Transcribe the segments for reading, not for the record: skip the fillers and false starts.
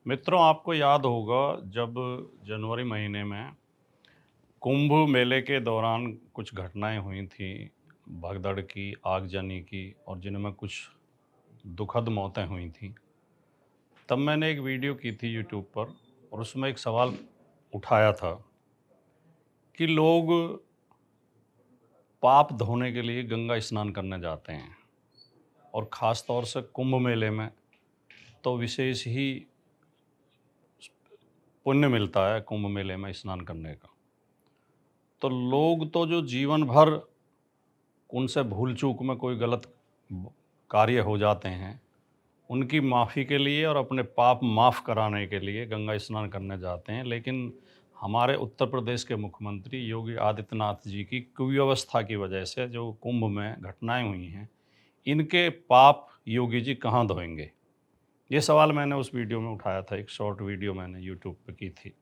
मित्रों, आपको याद होगा जब जनवरी महीने में कुंभ मेले के दौरान कुछ घटनाएं हुई थी, भगदड़ की, आगजनी की और जिनमें कुछ दुखद मौतें हुई थीं। तब मैंने एक वीडियो की थी यूट्यूब पर और उसमें एक सवाल उठाया था कि लोग पाप धोने के लिए गंगा स्नान करने जाते हैं और ख़ास तौर से कुंभ मेले में तो विशेष ही पुण्य मिलता है कुंभ मेले में स्नान करने का। तो लोग तो जो जीवन भर उनसे भूल चूक में कोई गलत कार्य हो जाते हैं, उनकी माफ़ी के लिए और अपने पाप माफ़ कराने के लिए गंगा स्नान करने जाते हैं। लेकिन हमारे उत्तर प्रदेश के मुख्यमंत्री योगी आदित्यनाथ जी की कुव्यवस्था की वजह से जो कुंभ में घटनाएं हुई हैं, इनके पाप योगी जी कहाँ धोएंगे? ये सवाल मैंने उस वीडियो में उठाया था, एक शॉर्ट वीडियो मैंने यूट्यूब पे की थी।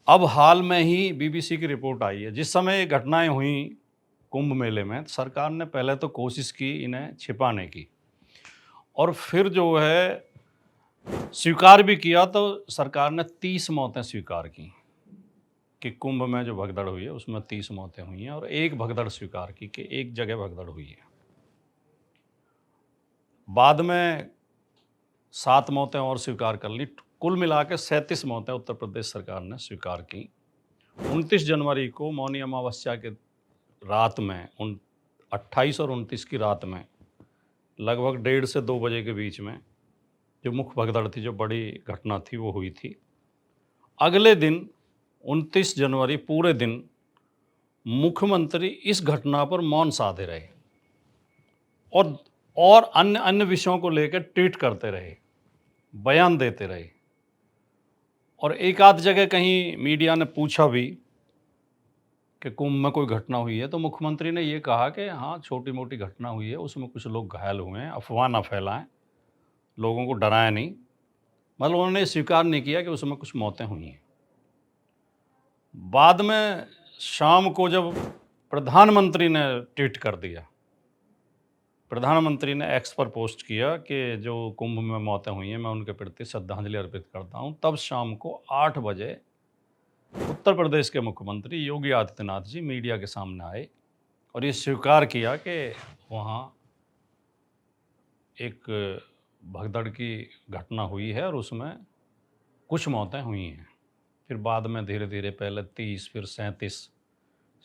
अब हाल में ही बीबीसी की रिपोर्ट आई है। जिस समय ये घटनाएं हुई कुंभ मेले में, सरकार ने पहले तो कोशिश की इन्हें छिपाने की और फिर जो है स्वीकार भी किया, तो सरकार ने 30 मौतें स्वीकार की कि कुंभ में जो भगदड़ हुई है उसमें 30 मौतें हुई हैं और एक भगदड़ स्वीकार की कि एक जगह भगदड़ हुई है। बाद में 7 मौतें और स्वीकार कर ली। कुल मिला के 37 मौतें उत्तर प्रदेश सरकार ने स्वीकार की। 29 जनवरी को मौनी अमावस्या के रात में 28 और 29 की रात में लगभग 1:30 से 2 बजे के बीच में जो मुख्य भगदड़ थी, जो बड़ी घटना थी, वो हुई थी। अगले दिन 29 जनवरी पूरे दिन मुख्यमंत्री इस घटना पर मौन साधे रहे और अन्य अन्य विषयों को लेकर ट्वीट करते रहे, बयान देते रहे और एक आध जगह कहीं मीडिया ने पूछा भी कि कुंभ में कोई घटना हुई है, तो मुख्यमंत्री ने ये कहा कि हाँ, छोटी-मोटी घटना हुई है, उसमें कुछ लोग घायल हुए हैं, अफ़वाह ना फैलाएँ, लोगों को डराएँ नहीं। मतलब उन्होंने स्वीकार नहीं किया कि उसमें कुछ मौतें हुई हैं। बाद में शाम को जब प्रधानमंत्री ने ट्वीट कर दिया, प्रधानमंत्री ने एक्स पर पोस्ट किया कि जो कुंभ में मौतें हुई हैं, मैं उनके प्रति श्रद्धांजलि अर्पित करता हूँ। तब शाम को 8 बजे उत्तर प्रदेश के मुख्यमंत्री योगी आदित्यनाथ जी मीडिया के सामने आए और ये स्वीकार किया कि वहाँ एक भगदड़ की घटना हुई है और उसमें कुछ मौतें हुई हैं। फिर बाद में धीरे-धीरे पहले 30 फिर 37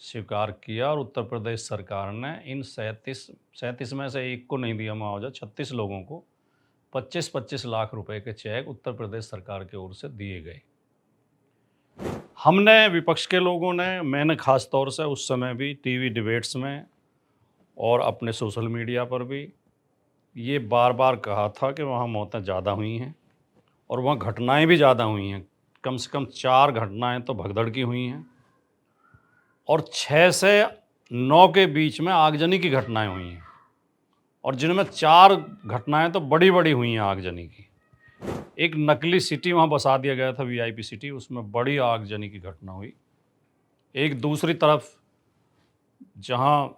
स्वीकार किया और उत्तर प्रदेश सरकार ने इन 37 में से एक को नहीं दिया मुआवजा, 36 लोगों को 25-25 लाख रुपए के चेक उत्तर प्रदेश सरकार की ओर से दिए गए। हमने विपक्ष के लोगों ने, मैंने ख़ास तौर से उस समय भी टीवी डिबेट्स में और अपने सोशल मीडिया पर भी ये बार-बार कहा था कि वहाँ मौतें ज़्यादा हुई हैं और वहाँ घटनाएँ भी ज़्यादा हुई हैं। कम से कम 4 घटनाएँ तो भगदड़ की हुई हैं और 6 से 9 के बीच में आगजनी की घटनाएँ हुई हैं और जिनमें 4 घटनाएँ तो बड़ी-बड़ी हुई हैं आगजनी की। एक नकली सिटी वहाँ बसा दिया गया था, वीआईपी सिटी, उसमें बड़ी आगजनी की घटना हुई। एक दूसरी तरफ जहाँ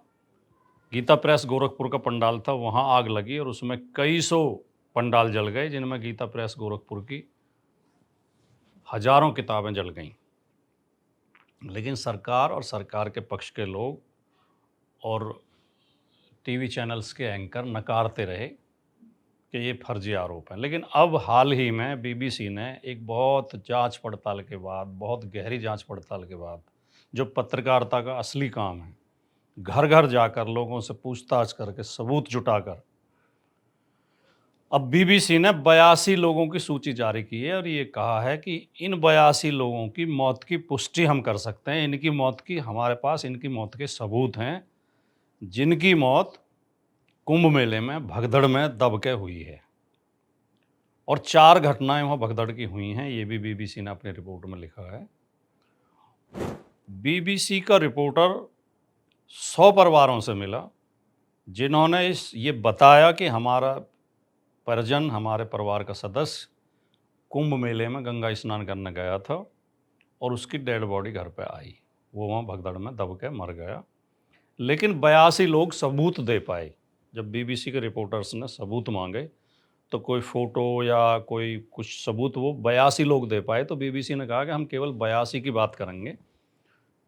गीता प्रेस गोरखपुर का पंडाल था, वहाँ आग लगी और उसमें कई सौ पंडाल जल गए, जिनमें गीता प्रेस गोरखपुर की हज़ारों किताबें जल गईं। लेकिन सरकार और सरकार के पक्ष के लोग और टीवी चैनल्स के एंकर नकारते रहे कि ये फर्जी आरोप हैं। लेकिन अब हाल ही में बीबीसी ने एक बहुत जांच पड़ताल के बाद, बहुत गहरी जांच पड़ताल के बाद, जो पत्रकारिता का असली काम है, घर-घर जाकर लोगों से पूछताछ करके सबूत जुटाकर, अब बीबीसी ने 82 लोगों की सूची जारी की है और ये कहा है कि इन 82 लोगों की मौत की पुष्टि हम कर सकते हैं। इनकी मौत की, हमारे पास इनकी मौत के सबूत हैं, जिनकी मौत कुंभ मेले में भगदड़ में दब के हुई है और 4 घटनाएं वहाँ भगदड़ की हुई हैं। ये भी बीबीसी ने अपनी रिपोर्ट में लिखा है। बीबीसी का रिपोर्टर 100 परिवारों से मिला, जिन्होंने ये बताया कि हमारा परिजन, हमारे परिवार का सदस्य कुंभ मेले में गंगा स्नान करने गया था और उसकी डेड बॉडी घर पे आई। वो वहाँ भगदड़ में दब के मर गया। लेकिन 82 लोग सबूत दे पाए। जब बीबीसी के रिपोर्टर्स ने सबूत मांगे, तो कोई फ़ोटो या कोई कुछ सबूत वो 82 लोग दे पाए, तो बीबीसी ने कहा कि हम केवल 82 की बात करेंगे।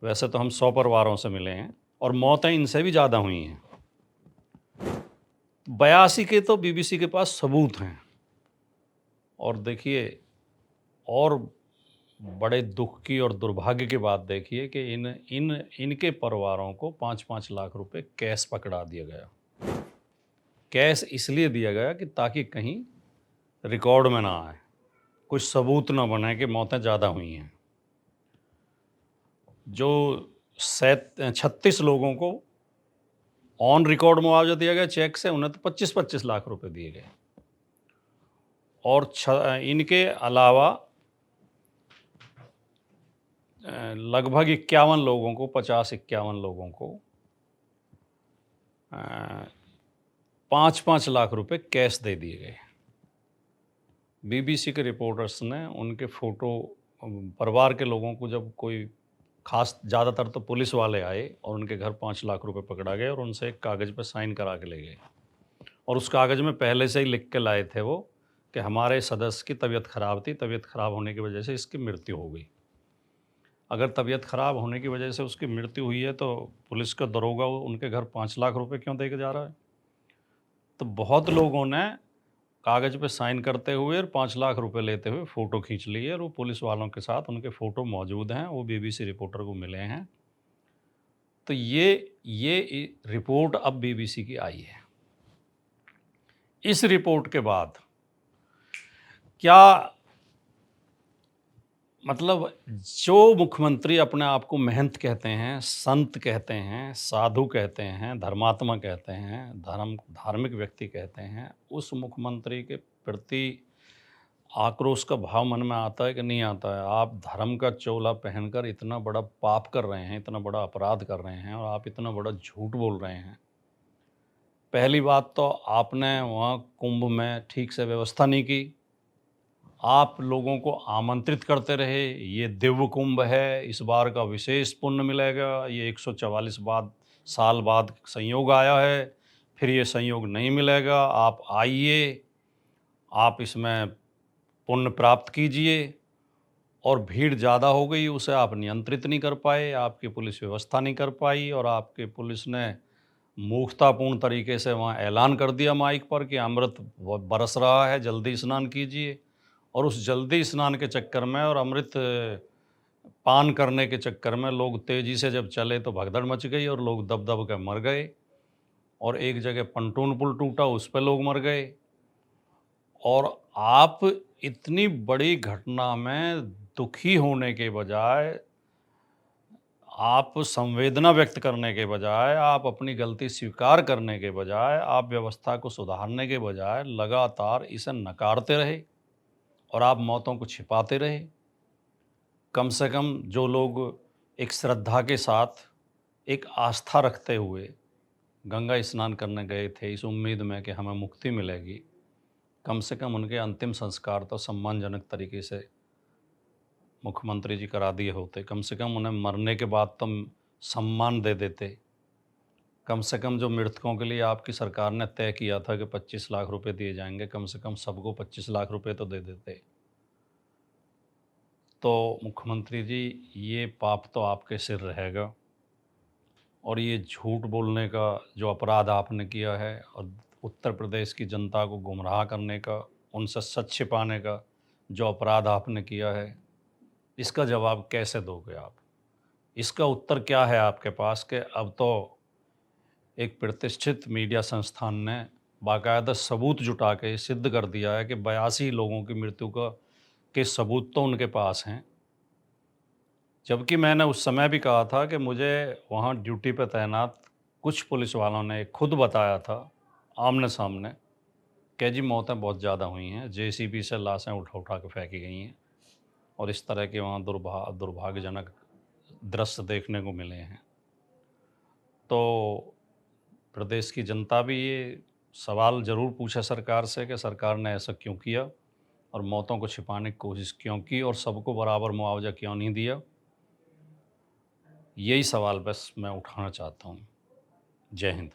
वैसे तो हम 100 परिवारों से मिले हैं और मौतें इनसे भी ज़्यादा हुई हैं। 82 के तो बीबीसी के पास सबूत हैं। और देखिए, और बड़े दुःख की और दुर्भाग्य की बात देखिए कि इनके परिवारों को 5-5 लाख रुपए कैश पकड़ा दिया गया। कैश इसलिए दिया गया कि ताकि कहीं रिकॉर्ड में ना आए, कुछ सबूत ना बने कि मौतें ज़्यादा हुई हैं। जो 36 लोगों को ऑन रिकॉर्ड मुआवजा दिया गया चेक से, उन्हें तो 25-25 लाख रुपए दिए गए। और इनके अलावा लगभग 51 लोगों को, 50-51 लोगों को 5-5 लाख रुपए कैश दे दिए गए। बीबीसी के रिपोर्टर्स ने उनके फ़ोटो, परिवार के लोगों को जब कोई खास, ज़्यादातर तो पुलिस वाले आए और उनके घर 5 लाख रुपए पकड़ा गए और उनसे एक कागज़ पे साइन करा के ले गए। और उस कागज़ में पहले से ही लिख के लाए थे वो कि हमारे सदस्य की तबीयत ख़राब थी, तबीयत ख़राब होने की वजह से इसकी मृत्यु हो गई। अगर तबीयत ख़राब होने की वजह से उसकी मृत्यु हुई है तो पुलिस का दरोगा उनके घर 5 लाख रुपए क्यों दे के जा रहा है? तो बहुत लोगों ने कागज़ पे साइन करते हुए और 5 लाख रुपए लेते हुए फ़ोटो खींच लिए और वो पुलिस वालों के साथ उनके फ़ोटो मौजूद हैं, वो बीबीसी रिपोर्टर को मिले हैं। तो ये रिपोर्ट अब बीबीसी की आई है। इस रिपोर्ट के बाद क्या, मतलब जो मुख्यमंत्री अपने आप को महंत कहते हैं, संत कहते हैं, साधु कहते हैं, धर्मात्मा कहते हैं, धार्मिक व्यक्ति कहते हैं, उस मुख्यमंत्री के प्रति आक्रोश का भाव मन में आता है कि नहीं आता है? आप धर्म का चोला पहनकर इतना बड़ा पाप कर रहे हैं, इतना बड़ा अपराध कर रहे हैं और आप इतना बड़ा झूठ बोल रहे हैं। पहली बात तो आपने वहाँ कुंभ में ठीक से व्यवस्था नहीं की। आप लोगों को आमंत्रित करते रहे, ये दिव्य कुंभ है, इस बार का विशेष पुण्य मिलेगा, ये 144 साल बाद संयोग आया है, फिर ये संयोग नहीं मिलेगा, आप आइए, आप इसमें पुण्य प्राप्त कीजिए। और भीड़ ज़्यादा हो गई, उसे आप नियंत्रित नहीं कर पाए, आपकी पुलिस व्यवस्था नहीं कर पाई और आपकी पुलिस ने मूर्खतापूर्ण तरीके से वहाँ ऐलान कर दिया माइक पर कि अमृत बरस रहा है, जल्दी स्नान कीजिए। और उस जल्दी स्नान के चक्कर में और अमृत पान करने के चक्कर में लोग तेज़ी से जब चले तो भगदड़ मच गई और लोग दब-दब के मर गए। और एक जगह पंटून पुल टूटा, उस पे लोग मर गए। और आप इतनी बड़ी घटना में दुखी होने के बजाय, आप संवेदना व्यक्त करने के बजाय, आप अपनी गलती स्वीकार करने के बजाय, आप व्यवस्था को सुधारने के बजाय लगातार इसे नकारते रहे और आप मौतों को छिपाते रहे। कम से कम जो लोग एक श्रद्धा के साथ, एक आस्था रखते हुए गंगा स्नान करने गए थे इस उम्मीद में कि हमें मुक्ति मिलेगी, कम से कम उनके अंतिम संस्कार तो सम्मानजनक तरीके से मुख्यमंत्री जी करा दिए होते। कम से कम उन्हें मरने के बाद तो सम्मान दे देते। कम से कम जो मृतकों के लिए आपकी सरकार ने तय किया था कि 25 लाख रुपए दिए जाएंगे, कम से कम सबको 25 लाख रुपए तो दे देते। तो मुख्यमंत्री जी, ये पाप तो आपके सिर रहेगा और ये झूठ बोलने का जो अपराध आपने किया है और उत्तर प्रदेश की जनता को गुमराह करने का, उनसे सच छिपाने का जो अपराध आपने किया है, इसका जवाब कैसे दोगे आप? इसका उत्तर क्या है आपके पास कि अब तो एक प्रतिष्ठित मीडिया संस्थान ने बाकायदा सबूत जुटा के सिद्ध कर दिया है कि 82 लोगों की मृत्यु के सबूत तो उनके पास हैं। जबकि मैंने उस समय भी कहा था कि मुझे वहाँ ड्यूटी पे तैनात कुछ पुलिस वालों ने खुद बताया था आमने-सामने कि जी मौतें बहुत ज़्यादा हुई हैं, जेसीबी से लाशें उठा-उठा के फेंकी गई हैं और इस तरह के वहाँ दुर्भाग्यजनक दृश्य देखने को मिले हैं। तो प्रदेश की जनता भी ये सवाल ज़रूर पूछे सरकार से कि सरकार ने ऐसा क्यों किया और मौतों को छिपाने की कोशिश क्यों की और सबको बराबर मुआवजा क्यों नहीं दिया? यही सवाल बस मैं उठाना चाहता हूँ। जय हिंद।